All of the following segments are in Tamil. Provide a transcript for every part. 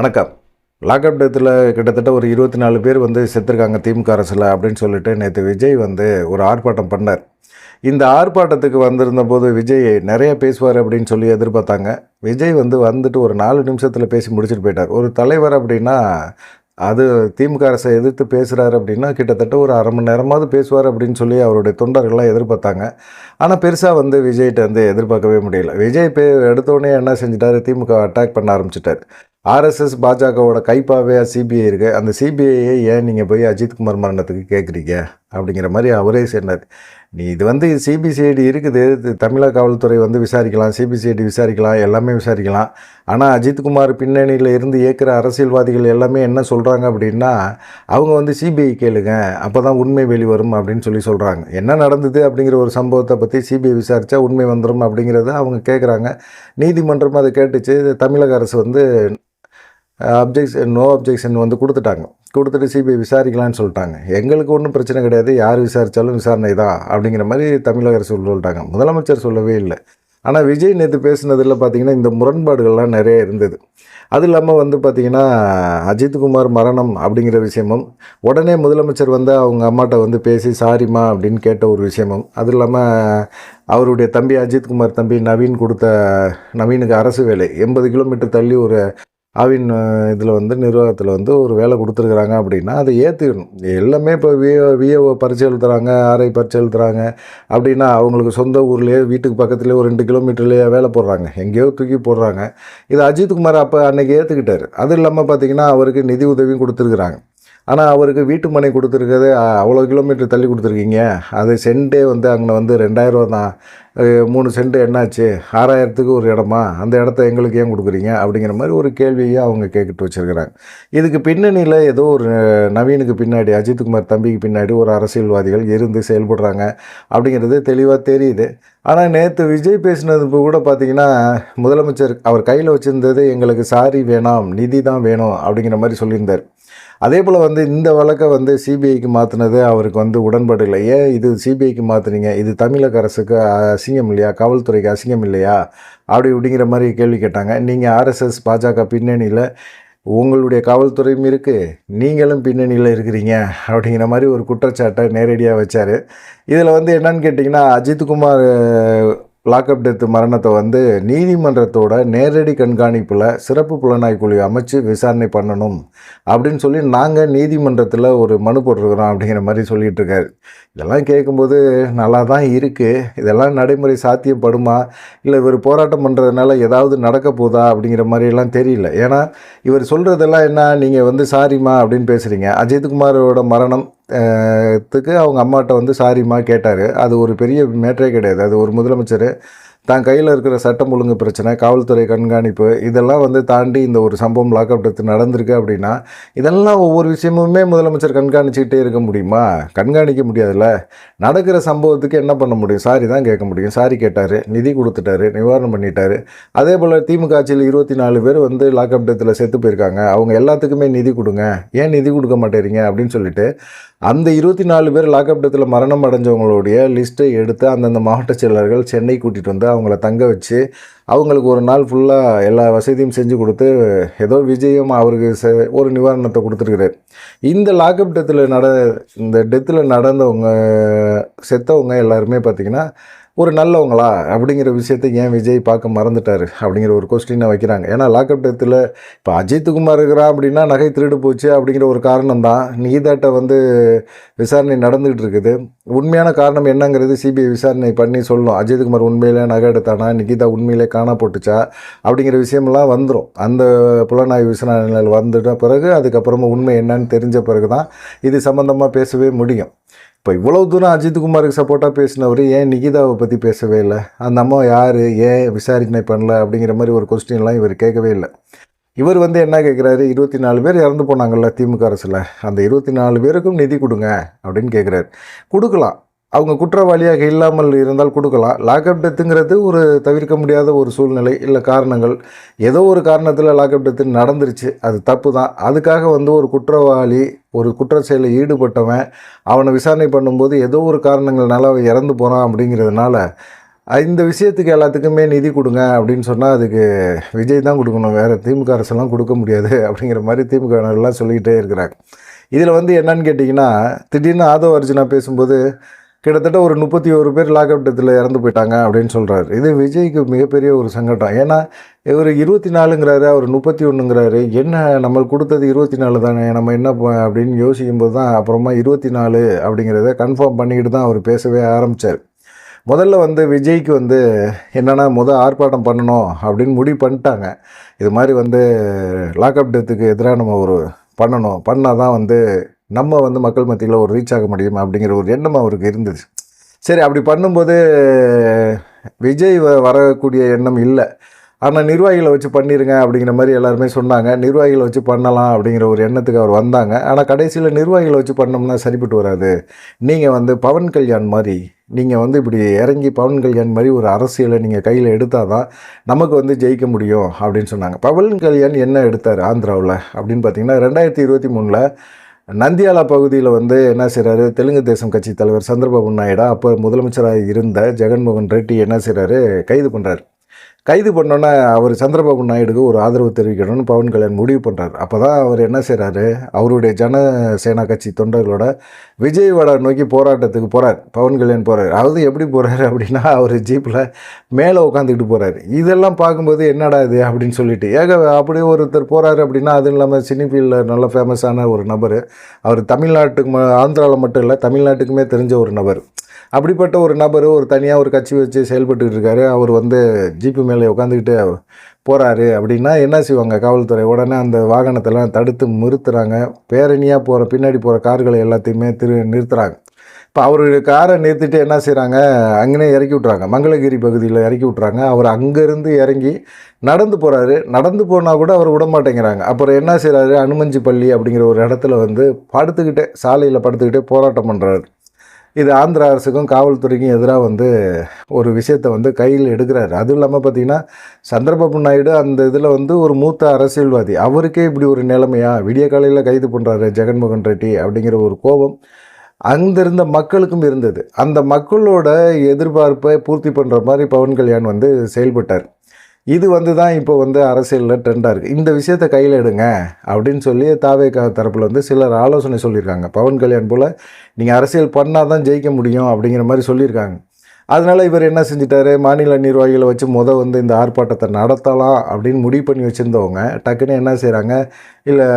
வணக்கம். லாக்அப் டெத்தில் கிட்டத்தட்ட ஒரு 24 பேர் செத்துருக்காங்க திமுக அரசில் அப்படின்னு சொல்லிட்டு நேற்று விஜய் ஒரு ஆர்ப்பாட்டம் பண்ணார். இந்த ஆர்ப்பாட்டத்துக்கு வந்திருந்தபோது விஜய் நிறைய பேசுவார் அப்படின்னு சொல்லி எதிர்பார்த்தாங்க. விஜய் வந்துட்டு ஒரு 4 நிமிஷத்தில் பேசி முடிச்சுட்டு போயிட்டார். ஒரு தலைவர் அப்படின்னா அது திமுக அரசை எதிர்த்து பேசுகிறாரு அப்படின்னா கிட்டத்தட்ட ஒரு அரை மணி நேரமாவது பேசுவார் அப்படின்னு சொல்லி அவருடைய தொண்டர்கள்லாம் எதிர்பார்த்தாங்க. ஆனால் பெருசாக விஜய்கிட்ட எதிர்பார்க்கவே முடியல. விஜய் எடுத்தோடனே என்ன செஞ்சிட்டாரு, திமுக அட்டாக் பண்ண ஆரம்பிச்சிட்டார். ஆர்எஸ்எஸ் பாஜகவோட கைப்பாவே சிபிஐ இருக்குது. அந்த சிபிஐயை ஏன் நீங்கள் போய் அஜித்குமார் மரணத்துக்கு கேட்குறீங்க அப்படிங்கிற மாதிரி அவரே சொன்னார். நீ இது சிபிசிஐடி இருக்குது, தமிழக காவல்துறை விசாரிக்கலாம், சிபிசிஐடி விசாரிக்கலாம், எல்லாமே விசாரிக்கலாம். ஆனால் அஜித்குமார் பின்னணியில் இருந்து இயக்கிற அரசியல்வாதிகள் எல்லாமே என்ன சொல்கிறாங்க அப்படின்னா, அவங்க சிபிஐ கேளுங்க, அப்போ தான் உண்மை வெளிவரும் அப்படின்னு சொல்லி சொல்கிறாங்க. என்ன நடந்தது அப்படிங்கிற ஒரு சம்பவத்தை பற்றி சிபிஐ விசாரித்தா உண்மை வந்துடும் அப்படிங்கிறத அவங்க கேட்குறாங்க. நீதிமன்றம் அதை கேட்டுச்சு. தமிழக அரசு நோ அப்ஜெக்ஷன் கொடுத்துட்டாங்க. கொடுத்துட்டு சிபிஐ விசாரிக்கலான்னு சொல்லிட்டாங்க. எங்களுக்கு ஒன்றும் பிரச்சனை கிடையாது, யார் விசாரித்தாலும் விசாரணை தான் அப்படிங்கிற மாதிரி தமிழக அரசு சொல்லிட்டாங்க. முதலமைச்சர் சொல்லவே இல்லை. ஆனால் விஜய் நேற்று பேசுனதில் பார்த்திங்கன்னா இந்த முரண்பாடுகள்லாம் நிறைய இருந்தது. அது இல்லாமல் பார்த்திங்கன்னா அஜித்குமார் மரணம் அப்படிங்கிற விஷயமும், உடனே முதலமைச்சர் அவங்க அம்மாட்ட பேசி சாரிம்மா அப்படின்னு கேட்ட ஒரு விஷயமும், அது இல்லாமல் அவருடைய தம்பி அஜித்குமார் தம்பி நவீனுக்கு அரசு வேலை 80 கிலோமீட்டர் தள்ளி ஒரு ஆவின் இதில் நிர்வாகத்தில் ஒரு வேலை கொடுத்துருக்குறாங்க அப்படின்னா அதை ஏற்றுக்கணும். எல்லாமே இப்போ விஏஓ பரீட்சை எழுதுகிறாங்க, ஆர்ஐ பரீட்சை எழுதுகிறாங்க அப்படின்னா அவங்களுக்கு சொந்த ஊர்லேயே வீட்டுக்கு பக்கத்துலேயே ஒரு 2 கிலோமீட்டர்லேயே வேலை போடுறாங்க, எங்கேயோ தூக்கி போடுறாங்க. இதை அஜித்குமார் அப்போ அன்றைக்கி ஏற்றுக்கிட்டார். அது இல்லாமல் பார்த்திங்கன்னா அவருக்கு நிதி உதவியும் கொடுத்துருக்குறாங்க. ஆனால் அவருக்கு வீட்டு மனை கொடுத்துருக்கிறது அவ்வளோ கிலோமீட்டர் தள்ளி கொடுத்துருக்கீங்க. அது சென்ட்டே அங்கே 2000 ரூபா தான். 3 சென்ட் என்னாச்சு, 6000க்கு ஒரு இடமா, அந்த இடத்த எங்களுக்கு ஏன் கொடுக்குறீங்க அப்படிங்கிற மாதிரி ஒரு கேள்வியை அவங்க கேட்டுட்டு வச்சுருக்கிறாங்க. இதுக்கு பின்னணியில் ஏதோ ஒரு நவீனுக்கு பின்னாடி, அஜித்குமார் தம்பிக்கு பின்னாடி ஒரு அரசியல்வாதிகள் இருந்து செயல்படுறாங்க அப்படிங்கிறது தெளிவாக தெரியுது. ஆனால் நேற்று விஜய் பேசினது கூட பார்த்திங்கன்னா முதலமைச்சர் அவர் கையில் வச்சுருந்தது எங்களுக்கு சாரி வேணாம், நிதி தான் வேணும் அப்படிங்கிற மாதிரி சொல்லியிருந்தார். அதே போல் இந்த வழக்கை சிபிஐக்கு மாற்றினது அவருக்கு உடன்பாடு இல்லை. ஏன் இது சிபிஐக்கு மாற்றுறீங்க, இது தமிழக அரசுக்கு அசிங்கம் இல்லையா, காவல்துறைக்கு அசிங்கம் இல்லையா அப்படிங்கிற மாதிரி கேள்வி கேட்டாங்க. நீங்கள் ஆர்எஸ்எஸ் பாஜக பின்னணியில் உங்களுடைய காவல்துறையும் இருக்குது, நீங்களும் பின்னணியில் இருக்கிறீங்க அப்படிங்கிற மாதிரி ஒரு குற்றச்சாட்டை நேரடியாக வச்சார். இதில் என்னன்னு கேட்டிங்கன்னா அஜித்குமார் லாக்அப் டெத்து மரணத்தை நீதிமன்றத்தோட நேரடி கண்காணிப்பில் சிறப்பு புலனாய்வு குழு அமைச்சு விசாரணை பண்ணணும் அப்படின்னு சொல்லி நாங்கள் நீதிமன்றத்தில் ஒரு மனு போட்டிருக்கிறோம் அப்படிங்கிற மாதிரி சொல்லிகிட்டு இருக்காரு. இதெல்லாம் கேட்கும்போது நல்லா தான் இருக்குது. இதெல்லாம் நடைமுறை சாத்தியப்படுமா, இல்லை இவர் போராட்டம் பண்ணுறதுனால ஏதாவது நடக்க போதா அப்படிங்கிற மாதிரியெல்லாம் தெரியல. ஏன்னா இவர் சொல்கிறதெல்லாம் என்ன, நீங்கள் சாரிம்மா அப்படின்னு பேசுகிறீங்க. அஜித்குமாரோட மரணம் த்துக்கு அவங்க அம்மாட்ட சாரிம்மா கேட்டார். அது ஒரு பெரிய மேட்டரே கிடையாது. அது ஒரு முதலமைச்சர் தான் கையில் இருக்கிற சட்டம் ஒழுங்கு பிரச்சனை, காவல்துறை கண்காணிப்பு, இதெல்லாம் தாண்டி இந்த ஒரு சம்பவம் லாக்அப் டெத்து நடந்திருக்கு அப்படின்னா இதெல்லாம் ஒவ்வொரு விஷயமுமே முதலமைச்சர் கண்காணிச்சிக்கிட்டே இருக்க முடியுமா? கண்காணிக்க முடியாதுல்ல. நடக்கிற சம்பவத்துக்கு என்ன பண்ண முடியும்? சாரி தான் கேட்க முடியும். சாரி கேட்டார், நிதி கொடுத்துட்டாரு, நிவாரணம் பண்ணிட்டார். அதே போல் திமுக ஆட்சியில் 24 பேர் லாக்அப் டெத்தில் செத்து போயிருக்காங்க. அவங்க எல்லாத்துக்குமே நிதி கொடுங்க, ஏன் நிதி கொடுக்க மாட்டேறீங்க அப்படின்னு சொல்லிட்டு அந்த 24 பேர் லாக்அப் டெத்தில் மரணம் அடைஞ்சவங்களுடைய லிஸ்ட்டை எடுத்து அந்தந்த மாவட்ட செயலர்கள் சென்னை கூட்டிகிட்டு அவங்கள தங்க வச்சு அவங்களுக்கு ஒரு நாள் ஃபுல்லாக எல்லா வசதியும் செஞ்சு கொடுத்து ஏதோ விஜயம் அவருக்கு ஒரு நிவாரணத்தை கொடுத்துருக்குறாரு. இந்த லாக்அப் டெத்தில் நடந்தவங்க செத்தவங்க எல்லாருமே பார்த்திங்கன்னா ஒரு நல்லவங்களா அப்படிங்கிற விஷயத்தை ஏன் விஜய் பார்க்க மறந்துட்டார் அப்படிங்கிற ஒரு கொஸ்டினை வைக்கிறாங்க. ஏன்னா லாக்அப் டெத்தில் இப்போ அஜித்குமார் இருக்கிறான் அப்படின்னா நகை திருடு போச்சு அப்படிங்கிற ஒரு காரணம் தான். நீதாட்ட விசாரணை நடந்துகிட்டு இருக்குது. உண்மையான காரணம் என்னங்கிறது சிபிஐ விசாரணை பண்ணி சொல்லணும். அஜித்குமார் உண்மையிலே நகை எடுத்தானா, நிகிதா உண்மையிலே காணா போட்டுச்சா அப்படிங்கிற விஷயமெல்லாம் வந்துடும். அந்த புலனாய்வு விசாரணைகள் வந்துட்ட பிறகு அதுக்கப்புறமா உண்மை என்னன்னு தெரிஞ்ச பிறகு தான் இது சம்மந்தமாக பேசவே முடியும். இப்போ இவ்வளோ தூரம் அஜித்குமாருக்கு சப்போர்ட்டாக பேசினவர் ஏன் நிகிதாவை பற்றி பேசவே இல்லை? அந்த அம்மா யார், ஏன் விசாரணை பண்ணல அப்படிங்கிற மாதிரி ஒரு கொஸ்டின்லாம் இவர் கேட்கவே இல்லை. இவர் என்ன கேட்குறாரு, 24 பேர் இறந்து போனாங்கள்ல திமுக அரசில், அந்த 24 பேருக்கும் நிதி கொடுங்க அப்படின்னு கேட்குறாரு. கொடுக்கலாம், அவங்க குற்றவாளியாக இல்லாமல் இருந்தால் கொடுக்கலாம். லாக்அப் டெத்துங்கிறது ஒரு தவிர்க்க முடியாத ஒரு சூழ்நிலை, இல்லை காரணங்கள், ஏதோ ஒரு காரணத்தில் லாக்அப் டெத்து நடந்துருச்சு, அது தப்பு தான். அதுக்காக ஒரு குற்றவாளி, ஒரு குற்ற செயலில் ஈடுபட்டவன், அவனை விசாரணை பண்ணும்போது ஏதோ ஒரு காரணங்கள்னால அவன் இறந்து போகிறான் அப்படிங்கிறதுனால இந்த விஷயத்துக்கு எல்லாத்துக்குமே நிதி கொடுங்க அப்படின்னு சொன்னால் அதுக்கு விஜய் தான் கொடுக்கணும், வேறு திமுக அரசெல்லாம் கொடுக்க முடியாது அப்படிங்கிற மாதிரி திமுகலாம் சொல்லிக்கிட்டே இருக்கிறாங்க. இதில் வந்து என்னன்னு கேட்டிங்கன்னா, திடீர்னு ஆதவ அர்ஜுனா பேசும்போது கிட்டத்தட்ட ஒரு 31 பேர் லாக்அப் டெத்தில் இறந்து போயிட்டாங்க அப்படின்னு சொல்கிறாரு. இது விஜய்க்கு மிகப்பெரிய ஒரு சங்கடம். ஏன்னா இவர் 24ங்கிறாரு, அவர் 31ங்கிறாரு. என்ன நம்மளுக்கு கொடுத்தது 24 தானே, நம்ம என்ன அப்படின்னு யோசிக்கும்போது தான் அப்புறமா 24 அப்படிங்கிறத கன்ஃபார்ம் பண்ணிக்கிட்டு தான் அவர் பேசவே ஆரம்பித்தார். முதல்ல வந்து விஜய்க்கு வந்து என்னென்னா ஆர்ப்பாட்டம் பண்ணணும் அப்படின்னு முடிவு பண்ணிட்டாங்க. இது மாதிரி வந்து லாக்அப் டெத்துக்கு எதிராக நம்ம ஒரு பண்ணால் தான் வந்து நம்ம வந்து மக்கள் மத்தியில் ஒரு ரீச் ஆக முடியும் அப்படிங்கிற ஒரு எண்ணம் அவருக்கு இருந்தது. சரி, அப்படி பண்ணும்போது விஜய் வரக்கூடிய எண்ணம் இல்லை. ஆனால் நிர்வாகிகளை வச்சு பண்ணிடுங்க அப்படிங்கிற மாதிரி எல்லாருமே சொன்னாங்க. நிர்வாகிகளை வச்சு பண்ணலாம் அப்படிங்கிற ஒரு எண்ணத்துக்கு அவர் வந்தாங்க. ஆனால் கடைசியில் நிர்வாகிகளை வச்சு பண்ணோம்னா சரிப்பட்டு வராது. நீங்கள் வந்து பவன் கல்யாண் மாதிரி நீங்கள் வந்து இப்படி இறங்கி பவன் கல்யாண் மாதிரி ஒரு அரசியலை நீங்கள் கையில் எடுத்தால் தான் நமக்கு வந்து ஜெயிக்க முடியும் அப்படின்னு சொன்னாங்க. பவன் கல்யாண் என்ன எடுத்தார் ஆந்திராவில் அப்படின்னு பார்த்தீங்கன்னா, 2023 நந்தியாலா பகுதியில் வந்து என்ன செய்கிறாரு, தெலுங்கு தேசம் கட்சி தலைவர் சந்திரபாபு நாயுடு அப்போ முதலமைச்சராக இருந்த ஜெகன்மோகன் ரெட்டி என்ன செய்கிறாரு, கைது பண்ணுறாரு. கைது பண்ணோன்னே அவர் சந்திரபாபு நாயுடுக்கு ஒரு ஆதரவு தெரிவிக்கணும்னு பவன் கல்யாண் முடிவு பண்ணுறாரு. அப்போ தான் அவர் என்ன செய்கிறாரு, அவருடைய ஜனசேனா கட்சி தொண்டர்களோட விஜயவாடா நோக்கி போராட்டத்துக்கு போகிறார். பவன் கல்யாண் போகிறார். அதாவது எப்படி போகிறாரு அப்படின்னா, அவர் ஜீப்பில் மேலே உட்காந்துக்கிட்டு போகிறாரு. இதெல்லாம் பார்க்கும்போது என்னடா இது அப்படின்னு சொல்லிட்டு அப்படியே ஒருத்தர் போகிறாரு அப்படின்னா, அதுவும் இல்லாமல் சினி ஃபீல்டில் நல்ல ஃபேமஸான ஒரு நபர். அவர் தமிழ்நாட்டுக்கு ஆந்திராவில் மட்டும் இல்லை, தமிழ்நாட்டுக்குமே தெரிஞ்ச ஒரு நபர். அப்படிப்பட்ட ஒரு நபர் ஒரு தனியாக ஒரு கட்சி வச்சு செயல்பட்டுக்கிட்டு இருக்காரு. அவர் வந்து ஜீப்பு மேலே உட்காந்துக்கிட்டு போகிறாரு அப்படின்னா என்ன செய்வாங்க காவல்துறை? உடனே அந்த வாகனத்தெல்லாம் தடுத்து நிறுத்துகிறாங்க. பேரணியாக பின்னாடி போகிற கார்களை எல்லாத்தையுமே நிறுத்துகிறாங்க. இப்போ அவருடைய காரை நிறுத்திட்டு என்ன செய்கிறாங்க, அங்கேனே இறக்கி விட்றாங்க. மங்களகிரி பகுதியில் இறக்கி விட்றாங்க. அவர் அங்கேருந்து இறங்கி நடந்து போகிறாரு. நடந்து போனால் கூட அவர் விட மாட்டேங்கிறாங்க. அப்புறம் என்ன செய்கிறாரு, அனுமஞ்சிப்பள்ளி அப்படிங்கிற ஒரு இடத்துல வந்து சாலையில் படுத்துக்கிட்டே போராட்டம் பண்ணுறாரு. இது ஆந்திரா அரசுக்கும் காவல்துறைக்கும் எதிராக வந்து ஒரு விஷயத்தை வந்து கையில் எடுக்கிறாரு. அதுவும் இல்லாமல் பார்த்திங்கன்னா, சந்திரபாபு நாயுடு அந்த இதில் வந்து ஒரு மூத்த அரசியல்வாதி. அவருக்கே இப்படி ஒரு நிலைமையா, விடிய காலையில் கைது பண்ணுறாரு ஜெகன்மோகன் ரெட்டி அப்படிங்கிற ஒரு கோபம் அங்கிருந்த மக்களுக்கும் இருந்தது. அந்த மக்களோட எதிர்பார்ப்பை பூர்த்தி பண்ணுற மாதிரி பவன் கல்யாண் வந்து செயல்பட்டார். இது வந்து தான் இப்போ வந்து அரசியலில் ட்ரெண்டாக இருக்குது. இந்த விஷயத்தை கையில் எடுங்க அப்படின்னு சொல்லி தாவேகா தரப்பில் வந்து சிலர் ஆலோசனை சொல்லியிருக்காங்க. பவன் கல்யாண் போல் நீங்கள் அரசியல் பண்ணால் தான் ஜெயிக்க முடியும் அப்படிங்கிற மாதிரி சொல்லியிருக்காங்க. அதனால் இவர் என்ன செஞ்சிட்டாரு, மாநில நிர்வாகிகளை வச்சு வந்து இந்த ஆர்ப்பாட்டத்தை நடத்தலாம் அப்படின்னு முடிவு பண்ணி வச்சுருந்தவங்க டக்குன்னு என்ன செய்கிறாங்க, இல்லை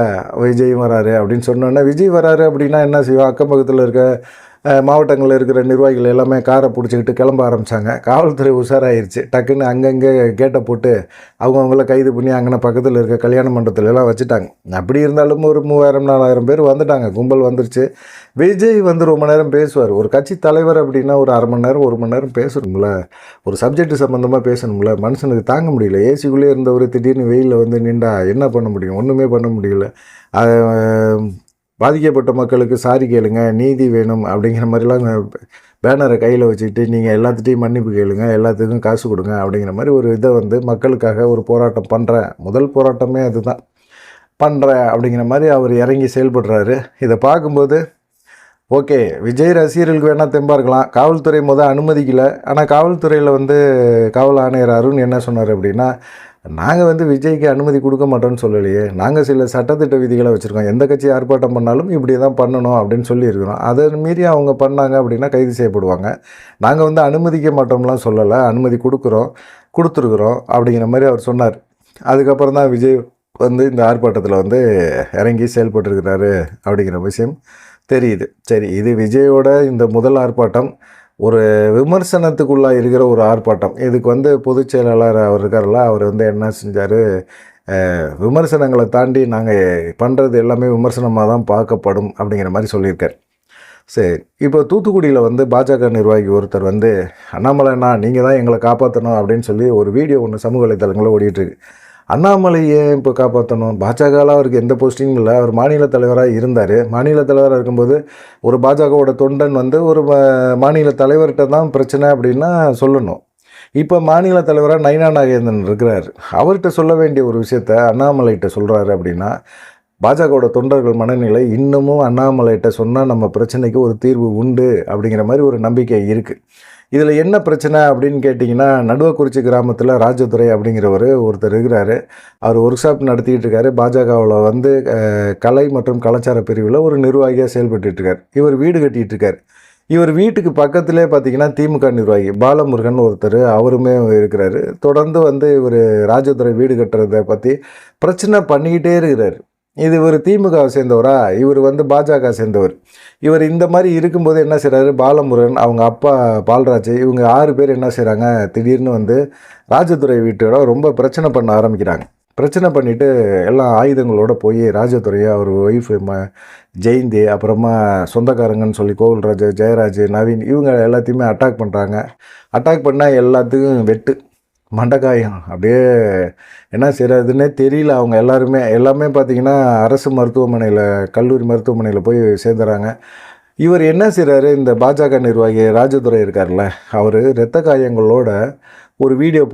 விஜய் வராரு அப்படின்னு சொன்னோன்னே, விஜய் வராரு அப்படின்னா என்ன செய்வோம், அக்கம் பக்கத்தில் இருக்க மாவட்டங்களில் இருக்கிற நிர்வாகிகள் எல்லாமே காரை பிடிச்சிக்கிட்டு கிளம்ப ஆரம்பித்தாங்க. காவல்துறை உஷாராயிருச்சு. டக்குன்னு அங்கங்கே கேட்டை போட்டு அவங்கவுங்கள கைது பண்ணி அங்கே பக்கத்தில் இருக்க கல்யாண மண்டபத்துலலாம் வச்சுட்டாங்க. அப்படி இருந்தாலும் ஒரு 3000-4000 பேர் வந்துட்டாங்க. கும்பல் வந்துருச்சு. விஜய் வந்து ரொம்ப நேரம் பேசுவார். ஒரு கட்சி தலைவர் அப்படின்னா ஒரு அரை மணி நேரம் 1 மணி நேரம் பேசணும்ல, ஒரு சப்ஜெக்ட் சம்மந்தமாக பேசணும்ல. மனுஷனுக்கு தாங்க முடியல. ஏசிக்குள்ளே இருந்தவர் திடீர்னு வெயிலில் வந்து நின்றா என்ன பண்ண முடியும், ஒன்றுமே பண்ண முடியல. பாதிக்கப்பட்ட மக்களுக்கு சாரி கேளுங்க, நீதி வேணும் அப்படிங்கிற மாதிரிலாம் பேனரை கையில் வச்சுக்கிட்டு நீங்கள் எல்லாத்துட்டையும் மன்னிப்பு கேளுங்க, எல்லாத்துக்கும் காசு கொடுங்க அப்படிங்கிற மாதிரி ஒரு இதை வந்து மக்களுக்காக ஒரு போராட்டம் பண்ணுறேன், முதல் போராட்டமே அதுதான் பண்ணுறேன் அப்படிங்கிற மாதிரி அவர் இறங்கி செயல்படுறாரு. இதை பார்க்கும்போது ஓகே, விஜய் ரசிகர்களுக்கு வேணால் தெம்பாக இருக்கலாம். காவல்துறை அனுமதிக்கலை. ஆனால் காவல்துறையில் வந்து காவல் ஆணையர் அருண் என்ன சொன்னார் அப்படின்னா, நாங்கள் வந்து விஜய்க்கு அனுமதி கொடுக்க மாட்டோம்னு சொல்லலையே, நாங்கள் சில சட்டத்திட்ட விதிகளை வச்சுருக்கோம், எந்த கட்சி ஆர்ப்பாட்டம் பண்ணாலும் இப்படி தான் பண்ணணும் அப்படின்னு சொல்லியிருக்கிறோம். அதை மீறி அவங்க பண்ணாங்க அப்படின்னா கைது செய்யப்படுவாங்க. நாங்கள் வந்து அனுமதிக்க மாட்டோம்லாம் சொல்லலை, அனுமதி கொடுத்துருக்குறோம் அப்படிங்கிற மாதிரி அவர் சொன்னார். அதுக்கப்புறம் தான் விஜய் வந்து இந்த ஆர்ப்பாட்டத்தில் வந்து இறங்கி செயல்பட்டுருக்கிறாரு அப்படிங்கிற விஷயம் தெரியுது. சரி, இது விஜயோட இந்த முதல் ஆர்ப்பாட்டம் ஒரு விமர்சனத்துக்குள்ளாக இருக்கிற ஒரு ஆர்ப்பாட்டம். இதுக்கு வந்து பொதுச் செயலாளர் அவர் இருக்கார்ல, அவர் வந்து என்ன செஞ்சார், விமர்சனங்களை தாண்டி நாங்கள் பண்ணுறது எல்லாமே விமர்சனமாக தான் பார்க்கப்படும் அப்படிங்கிற மாதிரி சொல்லியிருக்கார். சரி, இப்போ தூத்துக்குடியில் வந்து பாஜக நிர்வாகி ஒருத்தர் வந்து, அண்ணாமலைண்ணா நீங்கள் தான் எங்களை காப்பாற்றணும் அப்படின்னு சொல்லி ஒரு வீடியோ ஒன்று சமூக வலைத்தளங்களில் ஓடிட்டுருக்கு. அண்ணாமலையை இப்போ காப்பாற்றணும், பாஜகவில் அவருக்கு எந்த போஸ்டிங்கும் இல்லை, அவர் மாநில தலைவராக இருந்தார். மாநில தலைவராக இருக்கும்போது ஒரு பாஜகவோட தொண்டன் வந்து ஒரு மாநில தலைவர்கிட்ட தான் பிரச்சனை அப்படின்னா சொல்லணும். இப்போ மாநில தலைவராக நயினா நாகேந்திரன் இருக்கிறார். அவர்கிட்ட சொல்ல வேண்டிய ஒரு விஷயத்த அண்ணாமலைகிட்ட சொல்கிறாரு அப்படின்னா, பாஜகவோட தொண்டர்கள் மனநிலை இன்னமும் அண்ணாமலைகிட்ட சொன்னால் நம்ம பிரச்சனைக்கு ஒரு தீர்வு உண்டு அப்படிங்கிற மாதிரி ஒரு நம்பிக்கை இருக்குது. இதில் என்ன பிரச்சனை அப்படின்னு கேட்டிங்கன்னா, நடுவக்குறிச்சி கிராமத்தில் ராஜதுரை அப்படிங்கிறவர் ஒருத்தர் இருக்கிறாரு. அவர் ஒர்க் ஷாப் நடத்திக்கிட்டு இருக்காரு. பாஜகவில் வந்து கலை மற்றும் கலாச்சார பிரிவில் ஒரு நிர்வாகியாக செயல்பட்டுட்டு இருக்கார். இவர் வீடு கட்டிகிட்டு இருக்கார். இவர் வீட்டுக்கு பக்கத்திலே பார்த்தீங்கன்னா திமுக நிர்வாகி பாலமுருகன் ஒருத்தர் அவருமே இருக்கிறாரு. தொடர்ந்து வந்து இவர் ராஜதுரை வீடு கட்டுறதை பற்றி பிரச்சனை பண்ணிக்கிட்டே இருக்கிறார். இது இவர் திமுகவை சேர்ந்தவரா, இவர் வந்து பாஜக சேர்ந்தவர். இவர் இந்த மாதிரி இருக்கும்போது என்ன செய்கிறாரு, பாலமுருகன் அவங்க அப்பா பால்ராஜ் இவங்க 6 பேர் என்ன செய்கிறாங்க, திடீர்னு வந்து ராஜதுரை வீட்டோட ரொம்ப பிரச்சனை பண்ண ஆரம்பிக்கிறாங்க. பிரச்சனை பண்ணிவிட்டு எல்லாம் ஆயுதங்களோடு போய் ராஜதுரையை அவர் ஒய்ஃபு ஜெயந்தி அப்புறமா சொந்தக்காரங்கன்னு சொல்லி கோவில்ராஜ் ஜெயராஜ் நவீன் இவங்க எல்லாத்தையுமே அட்டாக் பண்ணுறாங்க. அட்டாக் பண்ணால் எல்லாத்துக்கும் வெட்டு மண்டைக்காயம் அப்படியே என்ன செய்கிறதுன்னே தெரியல. அவங்க எல்லாமே பார்த்திங்கன்னா அரசு மருத்துவமனையில் கல்லூரி மருத்துவமனையில் போய் சேர்ந்துறாங்க. இவர் என்ன செய்கிறாரு, இந்த பாஜக நிர்வாகி ராஜதுரை இருக்கார்ல, அவர் இரத்த காயங்களோட ஒரு வீடியோ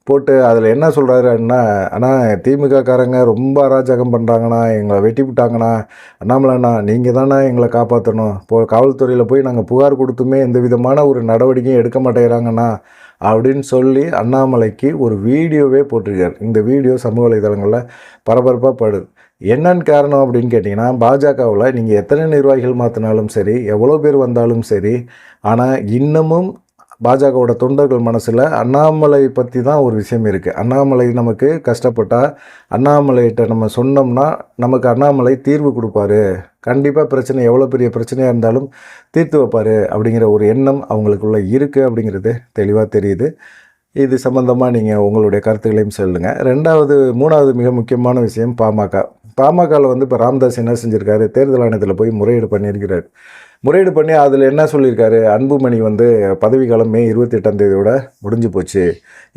போட்டு அதில் என்ன சொல்கிறாருன்னா, ஆனால் திமுககாரங்க ரொம்ப அராஜகம் பண்ணுறாங்கண்ணா, எங்களை வெட்டி விட்டாங்கண்ணா, அண்ணாமலைண்ணா நீங்கள் தானே எங்களை காப்பாற்றணும், காவல்துறையில் போய் நாங்கள் புகார் கொடுத்துமே எந்த விதமான ஒரு நடவடிக்கையும் எடுக்க மாட்டேங்கிறாங்கண்ணா அப்படின்னு சொல்லி அண்ணாமலைக்கு ஒரு வீடியோவே போட்டிருக்கார். இந்த வீடியோ சமூக வலைதளங்களில் பரபரப்பாக படுது. என்னன்னு காரணம் அப்படின்னு கேட்டிங்கன்னா, பாஜகவில் நீங்கள் எத்தனை நிர்வாகிகள் மாற்றினாலும் சரி, எவ்வளோ பேர் வந்தாலும் சரி, ஆனால் இன்னமும் பாஜகவோட தொண்டர்கள் மனசில் அண்ணாமலை பற்றி தான் ஒரு விஷயம் இருக்குது. அண்ணாமலை நமக்கு கஷ்டப்பட்டால் அண்ணாமலைகிட்ட நம்ம சொன்னோம்னா நமக்கு அண்ணாமலை தீர்வு கொடுப்பாரு, கண்டிப்பாக பிரச்சனை எவ்வளோ பெரிய பிரச்சனையாக இருந்தாலும் தீர்த்து வைப்பார் அப்படிங்கிற ஒரு எண்ணம் அவங்களுக்குள்ளே இருக்குது அப்படிங்கிறது தெளிவாக தெரியுது. இது சம்மந்தமாக நீங்கள் உங்களுடைய கருத்துக்களையும் சொல்லுங்கள். 3வது மிக முக்கியமான விஷயம் பாமகவில் வந்து இப்போ ராமதாஸ் என்ன செஞ்சுருக்காரு, தேர்தல் ஆணையத்தில் போய் முறையீடு பண்ணியிருக்கிறார். முறையீடு பண்ணி அதில் என்ன சொல்லியிருக்காரு, அன்புமணி வந்து பதவிக்காலம் மே 28ஆம் தேதியோட முடிஞ்சு போச்சு,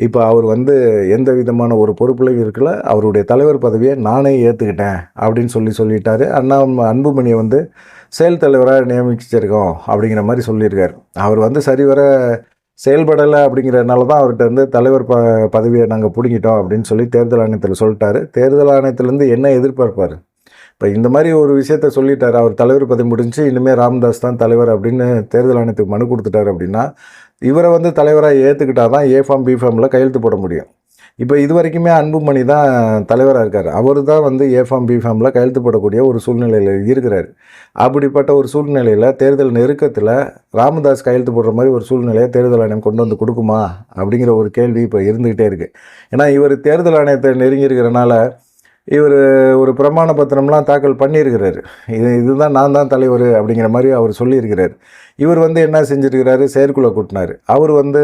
இப்போ அவர் வந்து எந்த விதமான ஒரு பொறுப்புலையும் இருக்கல, அவருடைய தலைவர் பதவியை நானே ஏற்றுக்கிட்டேன் அப்படின்னு சொல்லிட்டாரு. அன்புமணியை வந்து செயல் தலைவராக நியமிச்சிருக்கோம் அப்படிங்கிற மாதிரி சொல்லியிருக்கார். அவர் வந்து சரிவர செயல்படலை அப்படிங்கிறதுனால தான் அவர்கிட்ட வந்து தலைவர் பதவியை நாங்கள் பிடிங்கிட்டோம் அப்படின்னு சொல்லி தேர்தல் ஆணையத்தில் சொல்லிட்டாரு. தேர்தல் ஆணையத்திலேருந்து என்ன எதிர்பார்ப்பார்? இப்போ இந்த மாதிரி ஒரு விஷயத்த சொல்லிட்டார், அவர் தலைவர் பதவி முடிஞ்சு இனிமேல் ராமதாஸ் தான் தலைவர் அப்படின்னு தேர்தல் ஆணையத்துக்கு மனு கொடுத்துட்டார் அப்படின்னா, இவரை வந்து தலைவராக ஏற்றுக்கிட்டால் தான் ஏ ஃபார்ம் பி ஃபார்மில் கையெழுத்து போட முடியும். இப்போ இது வரைக்குமே அன்புமணி தான் தலைவராக இருக்கார். அவர் தான் வந்து ஏ ஃபார்ம் பி ஃபார்மில் கையெழுத்து போடக்கூடிய ஒரு சூழ்நிலையில் இருக்கிறார். அப்படிப்பட்ட ஒரு சூழ்நிலையில் தேர்தல் நெருக்கத்தில் ராமதாஸ் கையெழுத்து போடுற மாதிரி ஒரு சூழ்நிலையை தேர்தல் ஆணையம் கொண்டு வந்து கொடுக்குமா அப்படிங்கிற ஒரு கேள்வி இப்போ இருந்துக்கிட்டே இருக்குது. ஏன்னா இவர் தேர்தல் ஆணையத்தை நெருங்கியிருக்கிறனால இவர் ஒரு பிரமாண பத்திரம்லாம் தாக்கல் பண்ணியிருக்கிறாரு. இதுதான் நான் தான் தலைவர் அப்படிங்கிற மாதிரி அவர் சொல்லியிருக்கிறார். இவர் வந்து என்ன செஞ்சுருக்கிறாரு, செயற்குழு கூட்டினார். அவர் வந்து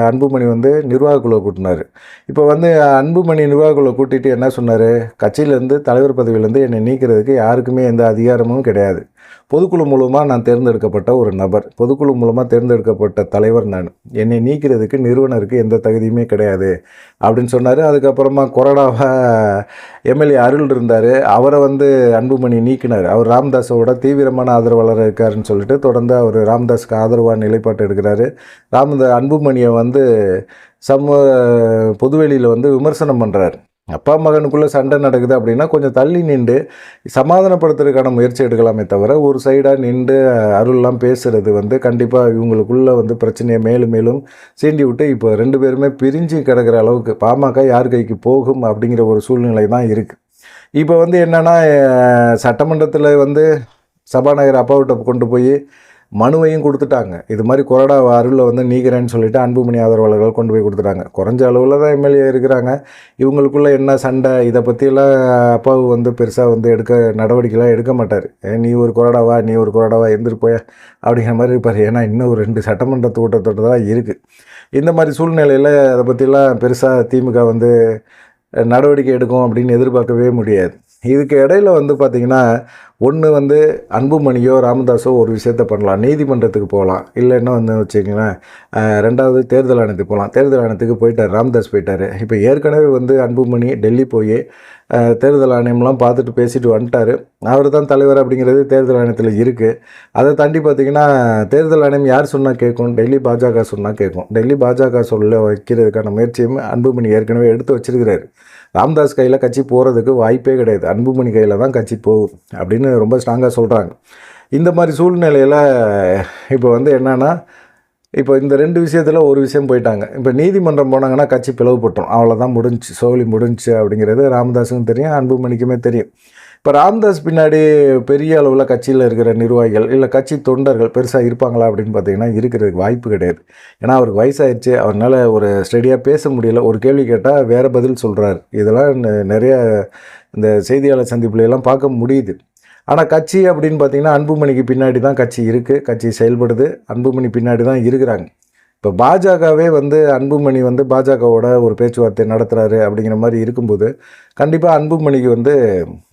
அன்புமணி வந்து நிர்வாகக்குழு கூட்டினார். இப்போ வந்து அன்புமணி நிர்வாகக்குழு கூட்டிகிட்டு என்ன சொன்னார், கட்சியிலேருந்து தலைவர் பதவியிலேருந்து என்னை நீக்கிறதுக்கு யாருக்குமே எந்த அதிகாரமும் கிடையாது, பொதுக்குழு மூலமாக நான் தேர்ந்தெடுக்கப்பட்ட ஒரு நபர், பொதுக்குழு மூலமாக தேர்ந்தெடுக்கப்பட்ட தலைவர் நான், என்னை நீக்கிறதுக்கு நிறுவனருக்கு எந்த தகுதியுமே கிடையாது அப்படின்னு சொன்னார். அதுக்கப்புறமா கொறடாவாக எம்எல்ஏ அருள் இருந்தார், அவரை வந்து அன்புமணி நீக்கினார். அவர் ராமதாஸோட தீவிரமான ஆதரவாளர் இருக்காருன்னு சொல்லிட்டு தொடர்ந்து அவர் ராமதாஸுக்கு ஆதரவாக நிலைப்பாட்டு எடுக்கிறாரு. அன்புமணியை வந்து பொதுவெளியில் வந்து விமர்சனம் பண்ணுறாரு. அப்பா மகனுக்குள்ளே சண்டை நடக்குது அப்படின்னா கொஞ்சம் தள்ளி நின்று சமாதானப்படுத்துறதுக்கான முயற்சி எடுக்கலாமே தவிர ஒரு சைடாக நின்று அருள்லாம் பேசுகிறது வந்து கண்டிப்பாக இவங்களுக்குள்ளே வந்து பிரச்சனையை மேலும் மேலும் சீண்டி விட்டு இப்போ 2 பேருமே பிரிஞ்சு கிடக்கிற அளவுக்கு பாமக யார் கைக்கு போகும் அப்படிங்கிற ஒரு சூழ்நிலை தான் இருக்குது. இப்போ வந்து என்னென்னா சட்டமன்றத்தில் வந்து சபாநாயகர் அப்பாவிட்ட கொண்டு போய் மனுவையும் கொடுத்துட்டாங்க. இது மாதிரி கொறடா அருளில் வந்து நீக்கிறேன்னு சொல்லிட்டு அன்புமணி ஆதரவாளர்கள் கொண்டு போய் கொடுத்துட்டாங்க. குறைஞ்ச அளவில் தான் எம்எல்ஏ இருக்கிறாங்க. இவங்களுக்குள்ளே என்ன சண்டை இதை பற்றியெல்லாம் அப்பாவு வந்து பெருசாக வந்து நடவடிக்கைலாம் எடுக்க மாட்டார். நீ ஒரு கொறடாவா இருந்துட்டு போய அப்படிங்கிற மாதிரி இருப்பார். ஏன்னா இன்னும் 2 சட்டமன்ற கூட்டத்தொடர் தான் இருக்குது. இந்த மாதிரி சூழ்நிலையில் அதை பற்றிலாம் பெருசாக திமுக வந்து நடவடிக்கை எடுக்கும் அப்படின்னு எதிர்பார்க்கவே முடியாது. இதுக்கு இடையில் வந்து பார்த்திங்கன்னா ஒன்று வந்து அன்புமணியோ ராமதாஸோ ஒரு விஷயத்த பண்ணலாம், நீதிமன்றத்துக்கு போகலாம், இல்லைன்னா வந்து வச்சுக்கிங்களேன் 2வது தேர்தல் ஆணையத்துக்கு போகலாம். தேர்தல் ஆணையத்துக்கு போயிட்டார், ராமதாஸ் போயிட்டார். இப்போ ஏற்கனவே வந்து அன்புமணி டெல்லி போய் தேர்தல் ஆணையம்லாம் பார்த்துட்டு பேசிட்டு வந்துட்டார். அவர் தான் தலைவர் அப்படிங்கிறது தேர்தல் ஆணையத்தில் இருக்குது. அதை தாண்டி பார்த்திங்கன்னா தேர்தல் ஆணையம் யார் சொன்னால் கேட்கும், டெல்லி பாஜக சொன்னால் கேட்கும். டெல்லி பாஜக சொல்ல வைக்கிறதுக்கான முயற்சியும் அன்புமணி ஏற்கனவே எடுத்து வச்சிருக்கிறாரு. ராமதாஸ் கையில் கட்சி போகிறதுக்கு வாய்ப்பே கிடையாது, அன்புமணி கையில் தான் கட்சி போகும் அப்படின்னு ரொம்ப ஸ்ட்ராங்காக சொல்கிறாங்க. இந்த மாதிரி சூழ்நிலையில் இப்போ வந்து என்னென்னா இப்போ இந்த 2 விஷயத்தில் ஒரு விஷயம் போயிட்டாங்க. இப்போ நீதிமன்றம் போனாங்கன்னா கட்சி பிளவுபட்டுரும். அவ்வளோதான் முடிஞ்சுச்சு, சோலி முடிஞ்சுச்சு அப்படிங்கிறது ராமதாஸுக்கும் தெரியும், அன்புமணிக்குமே தெரியும். இப்போ ராமதாஸ் பின்னாடி பெரிய அளவில் கட்சியில் இருக்கிற நிர்வாகிகள் இல்லை கட்சி தொண்டர்கள் பெருசாக இருப்பாங்களா அப்படின்னு பார்த்தீங்கன்னா இருக்கிறதுக்கு வாய்ப்பு கிடையாது. ஏன்னா அவருக்கு வயசாகிடுச்சு, அவரால் ஒரு ஸ்டெடியாக பேச முடியல. ஒரு கேள்வி கேட்டால் வேறு பதில் சொல்கிறார். இதெல்லாம் நிறைய இந்த செய்தியாளர் சந்திப்புலையெல்லாம் பார்க்க முடியுது. ஆனால் கட்சி அப்படின்னு பார்த்தீங்கன்னா அன்புமணிக்கு பின்னாடி தான் கட்சி இருக்குது, கட்சி செயல்படுது, அன்புமணி பின்னாடி தான் இருக்கிறாங்க. இப்போ பாஜகவே அன்புமணி பாஜகவோட ஒரு பேச்சுவார்த்தை நடத்துகிறாரு அப்படிங்கிற மாதிரி இருக்கும்போது கண்டிப்பாக அன்புமணிக்கு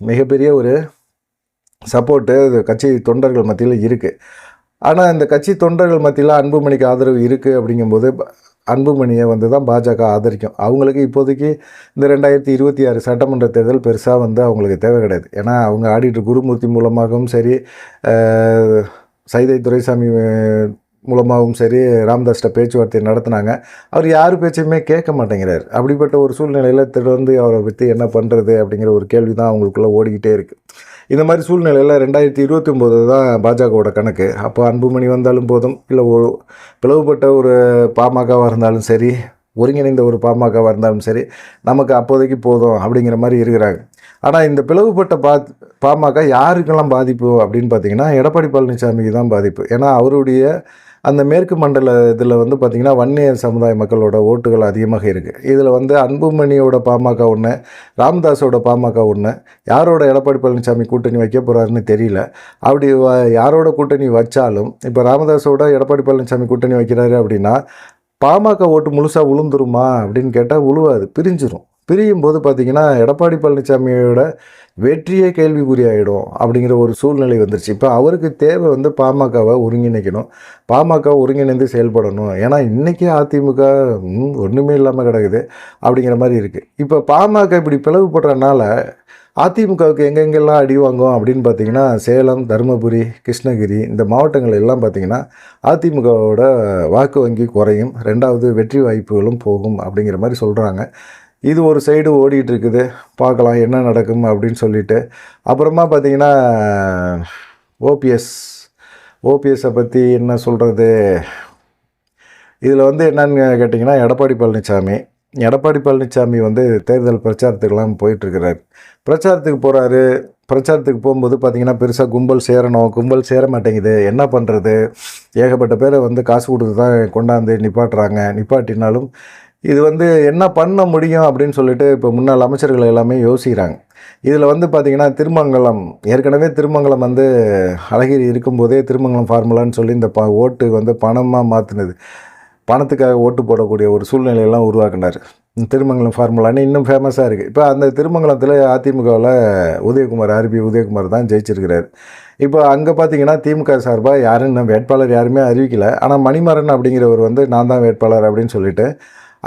மிகப்பெரிய ஒரு சப்போர்ட்டு கட்சி தொண்டர்கள் மத்தியில் இருக்குது. ஆனால் இந்த கட்சி தொண்டர்கள் மத்தியில் அன்புமணிக்கு ஆதரவு இருக்குது அப்படிங்கும்போது அன்புமணியை தான் பாஜக ஆதரிக்கும். அவங்களுக்கு இப்போதைக்கு இந்த 2026 சட்டமன்ற தேர்தல் பெருசாக அவங்களுக்கு தேவை கிடையாது. ஏன்னா அவங்க ஆடிட்டர் குருமூர்த்தி மூலமாகவும் சரி, சைதை துரைசாமி மூலமாகவும் சரி ராமதாஸ்கிட்ட பேச்சுவார்த்தை நடத்தினாங்க. அவர் யார் பேச்சையுமே கேட்க மாட்டேங்கிறார். அப்படிப்பட்ட ஒரு சூழ்நிலையில் தொடர்ந்து அவரை பற்றி என்ன பண்ணுறது அப்படிங்கிற ஒரு கேள்வி தான் அவங்களுக்குள்ளே ஓடிக்கிட்டே இருக்குது. இந்த மாதிரி சூழ்நிலையில் 2029 தான் பாஜகவோட கணக்கு. அப்போ அன்புமணி வந்தாலும் போதும், இல்லை பிளவுபட்ட ஒரு பாமகவாக இருந்தாலும் சரி, ஒருங்கிணைந்த ஒரு பாமகவாக இருந்தாலும் சரி, நமக்கு அப்போதைக்கு போதும் அப்படிங்கிற மாதிரி இருக்கிறாங்க. ஆனால் இந்த பிளவுபட்ட பாமக யாருக்கெல்லாம் பாதிப்பு அப்படின்னு பார்த்தீங்கன்னா எடப்பாடி பழனிசாமிக்கு தான் பாதிப்பு. ஏன்னா அவருடைய அந்த மேற்கு மண்டல இதில் பார்த்திங்கன்னா வன்னியர் சமுதாய மக்களோட ஓட்டுகள் அதிகமாக இருக்குது. இதில் அன்புமணியோட பாமக ஒன்று, ராமதாஸோட பாமக ஒன்று. யாரோட எடப்பாடி பழனிசாமி கூட்டணி வைக்க போகிறாருன்னு தெரியல. அப்படி யாரோட கூட்டணி வச்சாலும், இப்போ ராமதாஸோட எடப்பாடி பழனிசாமி கூட்டணி வைக்கிறாரு அப்படின்னா பாமக ஓட்டு முழுசாக விழுந்துருமா அப்படின்னு கேட்டால் விழுவாது, பிரிஞ்சிடும். பிரியும் போது பார்த்திங்கன்னா எடப்பாடி பழனிசாமியோட வெற்றியே கேள்விக்குறியாயிடும் அப்படிங்கிற ஒரு சூழ்நிலை வந்துருச்சு. இப்போ அவருக்கு தேவை பாமகவை ஒருங்கிணைக்கணும், பாமக ஒருங்கிணைந்து செயல்படணும். ஏன்னா இன்றைக்கி அதிமுக ஒன்றுமே இல்லாமல் கிடக்குது அப்படிங்கிற மாதிரி இருக்குது. இப்போ பாமக இப்படி பிளவுபடுறதுனால அதிமுகவுக்கு எங்கெங்கெல்லாம் அடி வாங்கும் அப்படின்னு பார்த்தீங்கன்னா சேலம், தருமபுரி, கிருஷ்ணகிரி இந்த மாவட்டங்கள் எல்லாம் பார்த்திங்கன்னா அதிமுகவோட வாக்கு வங்கி குறையும், 2வது வெற்றி வாய்ப்புகளும் போகும் அப்படிங்கிற மாதிரி சொல்கிறாங்க. இது ஒரு சைடு ஓடிட்டு இருக்குது, பார்க்கலாம் என்ன நடக்கும் அப்படின்னு சொல்லிட்டு. அப்புறமா பார்த்திங்கன்னா ஓபிஎஸ்ஸை பற்றி என்ன சொல்கிறது, இதில் என்னன்னு கேட்டிங்கன்னா எடப்பாடி பழனிசாமி தேர்தல் பிரச்சாரத்துக்கெல்லாம் போயிட்டுருக்கிறார். பிரச்சாரத்துக்கு போகிறாரு. பிரச்சாரத்துக்கு போகும்போது பார்த்திங்கன்னா பெருசாக கும்பல் சேரணும், கும்பல் சேர மாட்டேங்குது, என்ன பண்ணுறது, ஏகப்பட்ட பேரை காசு கொடுத்து தான் கொண்டாந்து நிப்பாட்டினாலும் இது என்ன பண்ண முடியும் அப்படின்னு சொல்லிட்டு இப்போ முன்னாள் அமைச்சர்கள் எல்லாமே யோசிக்கிறாங்க. இதில் பார்த்திங்கன்னா ஏற்கனவே திருமங்கலம் அழகிரி இருக்கும்போதே திருமங்கலம் ஃபார்முலான்னு சொல்லி இந்த ஓட்டு பணமாக மாற்றினது, பணத்துக்காக ஓட்டு போடக்கூடிய ஒரு சூழ்நிலையெல்லாம் உருவாக்குனார். திருமங்கலம் ஃபார்முலான்னு இன்னும் ஃபேமஸாக இருக்குது. இப்போ அந்த திருமங்கலத்தில் அதிமுகவில் ஆர்பி உதயகுமார் தான் ஜெயிச்சிருக்கிறார். இப்போ அங்கே பார்த்திங்கன்னா திமுக சார்பாக யாரும் இன்னும் வேட்பாளர் யாருமே அறிவிக்கலை. ஆனால் மணிமாறன் அப்படிங்கிறவர் நான் தான் வேட்பாளர் அப்படின்னு சொல்லிட்டு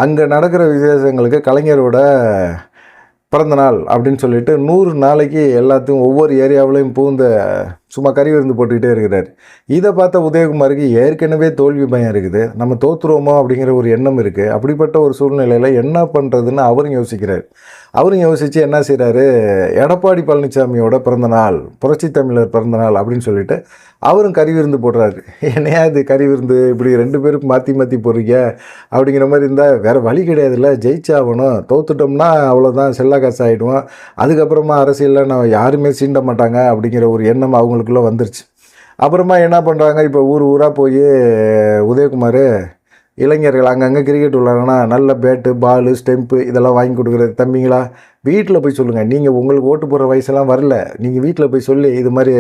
அங்கே நடக்கிற விசேஷங்களுக்கு கலைஞரோட பிறந்தநாள் அப்படின்னு சொல்லிட்டு 100 நாளைக்கு எல்லாத்தையும் ஒவ்வொரு ஏரியாவிலையும் சும்மா கறி விருந்து போட்டுக்கிட்டே இருக்கிறார். இதை பார்த்த உதயகுமாருக்கு ஏற்கனவே தோல்வி பயம் இருக்குது, நம்ம தோற்றுருவோமோ அப்படிங்கிற ஒரு எண்ணம் இருக்குது. அப்படிப்பட்ட ஒரு சூழ்நிலையில் என்ன பண்ணுறதுன்னு அவரும் யோசிக்கிறார். யோசித்து என்ன செய்கிறாரு, எடப்பாடி பழனிசாமியோட பிறந்தநாள், புரட்சி தமிழர் பிறந்தநாள் அப்படின்னு சொல்லிட்டு அவரும் கறி விருந்து போடுறாரு. என்னையா இது கறி விருந்து, இப்படி 2 பேருக்கு மாற்றி போடுறீங்க அப்படிங்கிற மாதிரி இருந்தால் வேறு வழி கிடையாதுல்ல, ஜெயிச்சாகணும், தோத்துட்டோம்னா அவ்வளோதான், செல்லா காசு ஆகிடுவோம், அதுக்கப்புறமா அரசியலில் நான் யாருமே சீண்ட மாட்டாங்க அப்படிங்கிற ஒரு எண்ணம் அவங்களுக்குள்ளே வந்துருச்சு. அப்புறமா என்ன பண்ணுறாங்க, இப்போ ஊராக போய் உதயகுமார் இளைஞர்கள் அங்கங்கே கிரிக்கெட் விளாட்றனா நல்ல பேட்டு, பாலு, ஸ்டெம்ப்பு இதெல்லாம் வாங்கி கொடுக்குறது, தம்பிங்களா வீட்டில் போய் சொல்லுங்கள், நீங்கள் உங்களுக்கு ஓட்டு போடுற வயசெல்லாம் வரல, நீங்கள் வீட்டில் போய் சொல்லி இது மாதிரி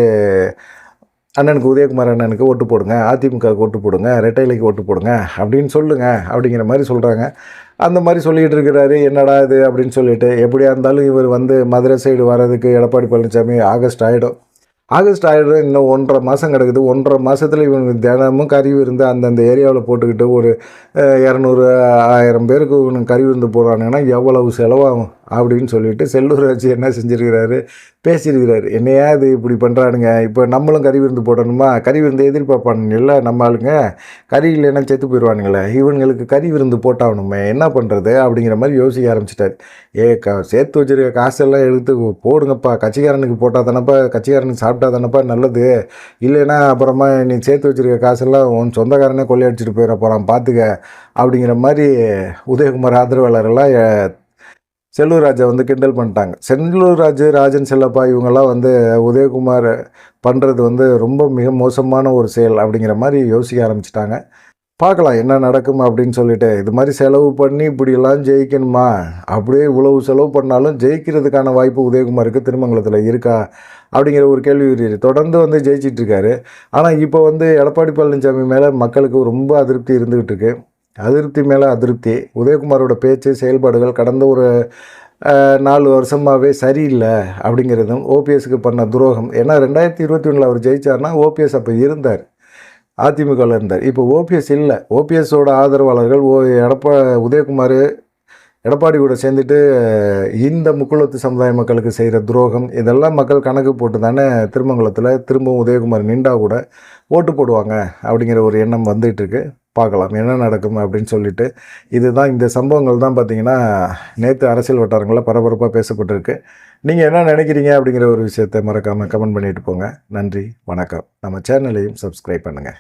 அண்ணனுக்கு, உதயகுமார் அண்ணனுக்கு ஓட்டு போடுங்க, அதிமுகவுக்கு ஓட்டு போடுங்க, ரெட்டைலைக்கு ஓட்டு போடுங்க அப்படின்னு சொல்லுங்கள் அப்படிங்கிற மாதிரி சொல்கிறாங்க. அந்த மாதிரி சொல்லிகிட்டு இருக்கிறாரு. என்னடா இது அப்படின்னு சொல்லிட்டு, எப்படியா இருந்தாலும் இவர் மதுரை சைடு வர்றதுக்கு எடப்பாடி பழனிசாமி ஆகஸ்ட் ஆகிடும். இன்னும் 1.5 மாதம் கிடக்குது. 1.5 மாதத்தில் இவங்க தினமும் கறி விருந்து அந்தந்த ஏரியாவில் போட்டுக்கிட்டு ஒரு 200-1000 பேருக்கு இவனுக்கு கறி விருந்து போடுறானுங்கன்னா எவ்வளவு செலவாகும்? அப்படின்னு சொல்லிட்டு செல்லூர் ராஜு என்ன செஞ்சுருக்கிறாரு, பேசியிருக்கிறாரு. என்னையா இது இப்படி பண்ணுறானுங்க, இப்போ நம்மளும் கறி விருந்து போடணுமா, கறி விருந்து எதிர்பார்ப்பானுங்கல்ல நம்ம ஆளுங்க, கறி இல்லைன்னா செத்து போயிடுவானுங்களே, இவனுங்களுக்கு கறி விருந்து போட்டாகணுமே என்ன பண்ணுறது அப்படிங்கிற மாதிரி யோசிக்க ஆரம்பிச்சிட்டார். சேர்த்து வச்சுருக்க காசெல்லாம் எடுத்து போடுங்கப்பா, கட்சிக்காரனுக்கு போட்டால் தானப்பா, கட்சிக்காரனுக்கு சாப்பிட்டா தானப்பா நல்லது, இல்லைன்னா அப்புறமா நீ சேர்த்து வச்சுருக்க காசெல்லாம் உன் சொந்தக்காரனே கொள்ளையடிச்சிட்டு போயிட போகிறான் பார்த்துக்க அப்படிங்கிற மாதிரி உதயகுமார் ஆதரவாளரெல்லாம் செல்லூர் ராஜை வந்து கிண்டல் பண்ணிட்டாங்க. செல்லூர் ராஜு, ராஜன் செல்லப்பா இவங்கெல்லாம் வந்து உதயகுமார் பண்ணுறது வந்து ரொம்ப மிக மோசமான ஒரு செயல் அப்படிங்கிற மாதிரி யோசிக்க ஆரம்பிச்சிட்டாங்க. பார்க்கலாம் என்ன நடக்கும் அப்படின்னு சொல்லிட்டு. இது மாதிரி செலவு பண்ணி இப்படியெல்லாம் ஜெயிக்கணுமா, அப்படியே இவ்வளவு செலவு பண்ணாலும் ஜெயிக்கிறதுக்கான வாய்ப்பு உதயகுமாருக்கு திருமங்கலத்தில் இருக்கா அப்படிங்கிற ஒரு கேள்வி தொடர்ந்து வந்து ஜெயிச்சிட்ருக்காரு. ஆனால் இப்போ வந்து எடப்பாடி பழனிசாமி மேலே மக்களுக்கு ரொம்ப அதிருப்தி இருந்துக்கிட்டு இருக்கு. அதிருப்தி மேலே அதிருப்தி. உதயகுமாரோட பேச்சு செயல்பாடுகள் கடந்த ஒரு 4 வருஷமாகவே சரியில்லை அப்படிங்கிறதும் ஓபிஎஸ்க்கு பண்ண துரோகம். ஏன்னா 2021 அவர் ஜெயிச்சார்னா ஓபிஎஸ் அப்போ இருந்தார், அதிமுகவில் இருந்தார். இப்போ ஓபிஎஸ் இல்லை. ஓபிஎஸோட ஆதரவாளர்கள் உதயகுமார் எடப்பாடி கூட சேர்ந்துட்டு இந்த முக்குளத்து சமுதாய மக்களுக்கு செய்கிற துரோகம் இதெல்லாம் மக்கள் கணக்கு போட்டு தானே திருமங்கலத்தில் திரும்பவும் உதயகுமார் நின்றா கூட ஓட்டு போடுவாங்க அப்படிங்கிற ஒரு எண்ணம் வந்துகிட்ருக்கு. பார்க்கலாம் என்ன நடக்கும் அப்படின்னு சொல்லிட்டு. இதுதான் இந்த சம்பவங்கள் தான் பார்த்திங்கன்னா நேற்று அரசியல் வட்டாரங்களில் பரபரப்பாக பேசப்பட்டிருக்கு. நீங்கள் என்ன நினைக்கிறீங்க அப்படிங்கிற ஒரு விஷயத்தை மறக்காமல் கமெண்ட் பண்ணிட்டு போங்க. நன்றி, வணக்கம். நம்ம சேனலையும் சப்ஸ்கிரைப் பண்ணுங்கள்.